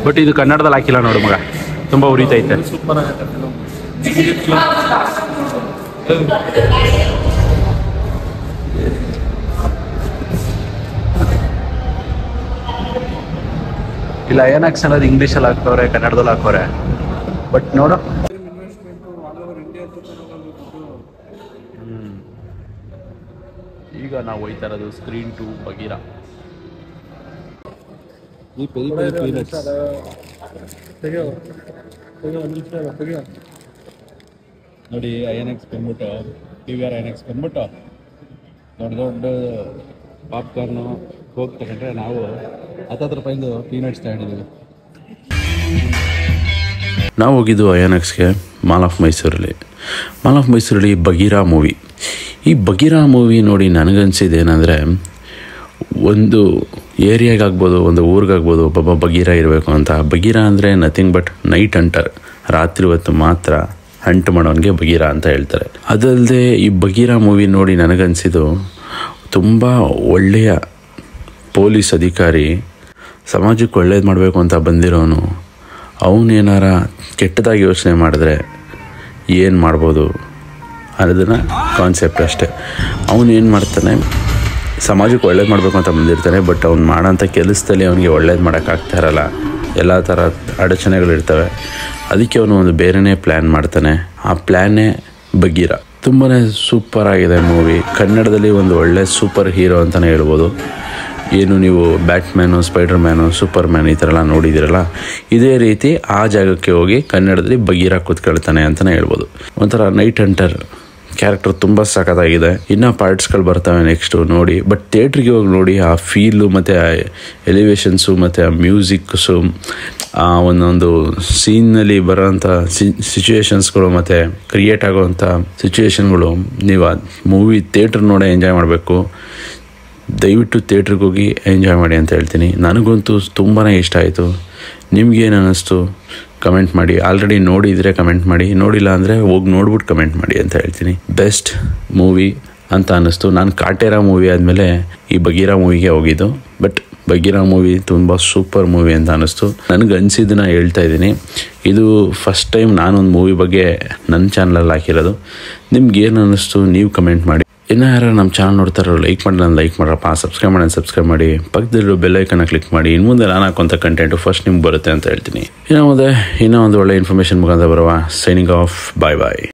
But ಇದು ಕನ್ನಡದಲ್ಲಿ ಹಾಕಿಲ್ಲ ನೋಡು ಮಗ, ತುಂಬ ಉರಿತೈತೆ. ಸೂಪರ್ ಆಗುತ್ತೆ. ಇಲ್ಲ ಐಎನ್ಎಕ್ಸ್ ಅನ್ನೋದು ಇಂಗ್ಲೀಷಲ್ಲಿ ಹಾಕೋರೆ, ಕನ್ನಡದಲ್ಲಿ ಹಾಕೋರೆ. ಬಟ್ ನೋಡು ಈಗ ನಾವು ಹೋಯ್ತಾ ಇರೋದು ಸ್ಕ್ರೀನ್ ಟು ಬಗೀರಾ. ಈ ನೋಡಿ ಐಎನ್ಎಕ್ಸ್ ಬಂದ್ಬಿಟ್ಟು PVR ಐಎನ್ಎಕ್ಸ್ ಬಂದ್ಬಿಟ್ಟು ದೊಡ್ಡ ದೊಡ್ಡ ಪಾಪ್ಕಾರ್ನು ಹೋಗಿ ತಗೊಂಡ್ರೆ ನಾವು 10 ರೂಪಾಯಿಂದ ಪೀನಟ್ಸ್ ತಗೊಂಡಿದ್ದೀವಿ. ನಾವು ಹೋಗಿದ್ದು ಐಎನ್ಎಕ್ಸ್ಗೆ ಮಾಲ್ ಆಫ್ ಮೈಸೂರಲ್ಲಿ ಬಗೀರಾ ಮೂವಿ. ಈ ಬಗೀರಾ ಮೂವಿ ನೋಡಿ ನನಗನ್ಸಿದ್ದು ಏನಂದರೆ, ಒಂದು ಏರಿಯಾಗಾಗ್ಬೋದು, ಒಂದು ಊರಿಗಾಗ್ಬೋದು ಒಬ್ಬೊಬ್ಬ ಬಗೀರಾ ಇರಬೇಕು ಅಂತ. ಬಗೀರಾ ಅಂದರೆ ನಥಿಂಗ್ ಬಟ್ ನೈಟ್ ಹಂಟರ್, ರಾತ್ರಿ ಹೊತ್ತು ಮಾತ್ರ ಹಂಟ್ ಮಾಡೋನಿಗೆ ಬಗೀರಾ ಅಂತ ಹೇಳ್ತಾರೆ. ಅದಲ್ಲದೆ ಈ ಬಗೀರಾ ಮೂವಿ ನೋಡಿ ನನಗನ್ಸಿದ್ದು ತುಂಬ ಒಳ್ಳೆಯ ಪೊಲೀಸ್ ಅಧಿಕಾರಿ, ಸಮಾಜಕ್ಕೆ ಒಳ್ಳೇದು ಮಾಡಬೇಕು ಅಂತ ಬಂದಿರೋನು, ಅವನೇನಾರ ಕೆಟ್ಟದಾಗಿ ಯೋಚನೆ ಮಾಡಿದ್ರೆ ಏನು ಮಾಡ್ಬೋದು ಅನ್ನೋದನ್ನು ಕಾನ್ಸೆಪ್ಟ್ ಅಷ್ಟೆ. ಅವನು ಏನು ಮಾಡ್ತಾನೆ, ಸಮಾಜಕ್ಕೆ ಒಳ್ಳೇದು ಮಾಡಬೇಕು ಅಂತ ಬಂದಿರ್ತಾನೆ, ಬಟ್ ಅವ್ನು ಮಾಡೋಂಥ ಕೆಲಸದಲ್ಲಿ ಅವನಿಗೆ ಒಳ್ಳೇದು ಮಾಡೋಕ್ಕಾಗ್ತಾ ಇರಲ್ಲ, ಎಲ್ಲ ಥರ ಅಡಚಣೆಗಳಿರ್ತವೆ. ಅದಕ್ಕೆ ಅವನು ಒಂದು ಬೇರೆಯೇ ಪ್ಲ್ಯಾನ್ ಮಾಡ್ತಾನೆ. ಆ ಪ್ಲ್ಯಾನೇ ಬಗೀರಾ. ತುಂಬಾ ಸೂಪರಾಗಿದೆ ಮೂವಿ. ಕನ್ನಡದಲ್ಲಿ ಒಂದು ಒಳ್ಳೆ ಸೂಪರ್ ಹೀರೋ ಅಂತಲೇ ಹೇಳ್ಬೋದು. ಏನು ನೀವು ಬ್ಯಾಟ್ಮ್ಯಾನು, ಸ್ಪೈಡರ್-ಮ್ಯಾನು, ಸೂಪರ್ಮ್ಯಾನ್ ಈ ಥರ ಎಲ್ಲ ನೋಡಿದ್ದೀರಲ್ಲ, ಇದೇ ರೀತಿ ಆ ಜಾಗಕ್ಕೆ ಹೋಗಿ ಕನ್ನಡದಲ್ಲಿ ಬಗೀರಾ ಕೂತ್ಕೊಳ್ತಾನೆ ಅಂತಲೇ ಹೇಳ್ಬೋದು. ಒಂಥರ ನೈಟ್ ಹಂಟರ್ ಕ್ಯಾರೆಕ್ಟರ್ ತುಂಬ ಸಖತ್ತಾಗಿದೆ. ಇನ್ನೂ ಪಾರ್ಟ್ಸ್ಗಳು ಬರ್ತವೆ ನೆಕ್ಸ್ಟು ನೋಡಿ. ಬಟ್ ಥಿಯೇಟ್ರಿಗೆ ಹೋಗಿ ನೋಡಿ, ಆ ಫೀಲು ಮತ್ತು ಆ ಎಲಿವೇಶನ್ಸು ಮತ್ತು ಆ ಮ್ಯೂಸಿಕ್ಸು, ಆ ಒಂದೊಂದು ಸೀನ್ನಲ್ಲಿ ಬರೋವಂಥ ಸಿಚುವೇಶನ್ಸ್ಗಳು ಮತ್ತು ಕ್ರಿಯೇಟ್ ಆಗೋವಂಥ ಸಿಚುವೇಶನ್ಗಳು ನೀವು ಆ ಮೂವಿ ಥಿಯೇಟ್ರ್ ನೋಡೇ ಎಂಜಾಯ್ ಮಾಡಬೇಕು. ದಯವಿಟ್ಟು ಥಿಯೇಟ್ರಿಗೆ ಹೋಗಿ ಎಂಜಾಯ್ ಮಾಡಿ ಅಂತ ಹೇಳ್ತೀನಿ. ನನಗಂತೂ ತುಂಬಾ ಇಷ್ಟ ಆಯಿತು. ನಿಮ್ಗೇನು ಅನ್ನಿಸ್ತು ಕಮೆಂಟ್ ಮಾಡಿ. ಆಲ್ರೆಡಿ ನೋಡಿದರೆ ಕಮೆಂಟ್ ಮಾಡಿ, ನೋಡಿಲ್ಲ ಅಂದರೆ ಹೋಗಿ ನೋಡ್ಬಿಟ್ಟು ಕಮೆಂಟ್ ಮಾಡಿ ಅಂತ ಹೇಳ್ತೀನಿ. ಬೆಸ್ಟ್ ಮೂವಿ ಅಂತ ಅನ್ನಿಸ್ತು. ನಾನು ಕಾಟೇರ ಮೂವಿ ಆದಮೇಲೆ ಈ ಬಗೀರಾ ಮೂವಿಗೆ ಹೋಗಿದ್ದು. ಬಟ್ ಬಗೀರಾ ಮೂವಿ ತುಂಬ ಸೂಪರ್ ಮೂವಿ ಅಂತ ಅನ್ನಿಸ್ತು. ನನಗೆ ಅನಿಸಿದ್ದನ್ನ ಹೇಳ್ತಾ ಇದ್ದೀನಿ. ಇದು ಫಸ್ಟ್ ಟೈಮ್ ನಾನೊಂದು ಮೂವಿ ಬಗ್ಗೆ ನನ್ನ ಚಾನಲಲ್ಲಿ ಹಾಕಿರೋದು. ನಿಮ್ಗೇನು ಅನ್ನಿಸ್ತು ನೀವು ಕಮೆಂಟ್ ಮಾಡಿ. ಇನ್ನೂ ಯಾರು ನಮ್ಮ ಚಾನಲ್ ನೋಡ್ತಾರೋ ಲೈಕ್ ಮಾಡ್ರಪ್ಪ, ಸಬ್ಸ್ಕ್ರೈಬ್ ಮಾಡಿ ಪಕ್ಕದಲ್ಲಿರೋ ಬೆಲ್ ಐಕನ್ನ ಕ್ಲಿಕ್ ಮಾಡಿ. ಇನ್ನು ಮುಂದೆ ನಾನು ಹಾಕೋಂಥ ಕಂಟೆಂಟು ಫಸ್ಟ್ ನಿಮ್ಗೆ ಬರುತ್ತೆ ಅಂತ ಹೇಳ್ತೀನಿ. ಇನ್ನೂ ಒಂದು ಒಳ್ಳೆ ಇನ್ಫಾರ್ಮೇಷನ್ ಮುಖಾಂತರ ಬರುವ. Signing off. ಬಾಯ್.